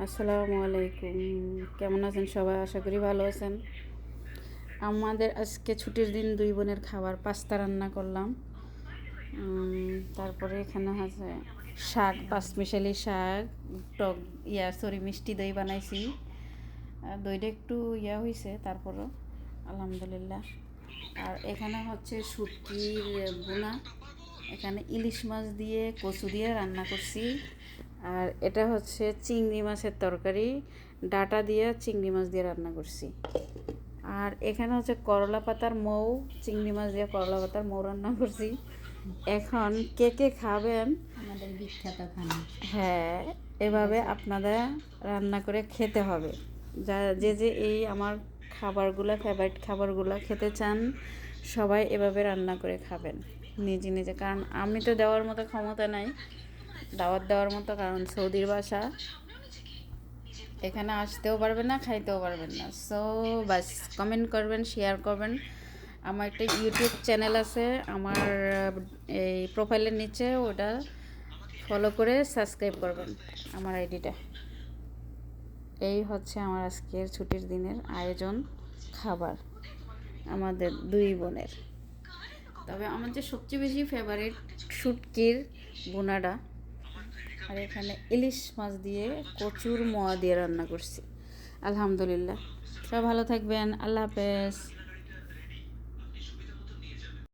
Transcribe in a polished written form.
আসসালামু আলাইকুম। কেমন আছেন সবাই? আশা করি ভালো আছেন। আমাদের আজকে ছুটির দিন, দুই বোনের খাবার পাস্তা রান্না করলাম। তারপরে এখানে আছে শাক, পাঁচমিশালি শাক, টক মিষ্টি দই বানাইছি। দইটা একটু হয়েছে, তারপরও আলহামদুলিল্লাহ। আর এখানে হচ্ছে শুটকির বোনা, এখানে ইলিশ মাছ দিয়ে কচু দিয়ে রান্না করছি। আর এটা হচ্ছে চিংড়ি মাছের তরকারি, ডাটা দিয়ে চিংড়ি মাছ দিয়ে রান্না করছি। আর এখানে হচ্ছে করলা পাতার মৌ, চিংড়ি মাছ দিয়ে করলা পাতার মৌ রান্না করছি। এখন কে কে খাবেন আমাদের বিখ্যাত খানা। হ্যাঁ, এভাবে আপনাদের রান্না করে খেতে হবে। যে যে এই আমার খাবারগুলো, ফেভারিট খাবারগুলো খেতে চান, সবাই এভাবে রান্না করে খাবেন নিজে নিজে। কারণ আমি তো দেওয়ার মতো ক্ষমতা নাই, দাওয়াত দেওয়ার মতো, কারণ সৌদির বাসা, এখানে আসতেও পারবেন না, খাইতেও পারবেন না। সো বাস কমেন্ট করবেন, শেয়ার করবেন। আমার একটা ইউটিউব চ্যানেল আছে, আমার এই প্রোফাইলের নিচে, ওটা ফলো করে সাবস্ক্রাইব করবেন আমার আইডিটা। এই হচ্ছে আমার আজকের ছুটির দিনের আয়োজন, খাবার আমাদের দুই বোনের। তবে আমার যে সবচেয়ে বেশি ফেভারিট শুটকির বোনাটা, আর এখানে ইলিশ মাছ দিয়ে কচুর মোয়া দিয়ে রান্না করছি। আলহামদুলিল্লাহ। সব ভালো থাকবেন। আল্লাহ হাফেজ।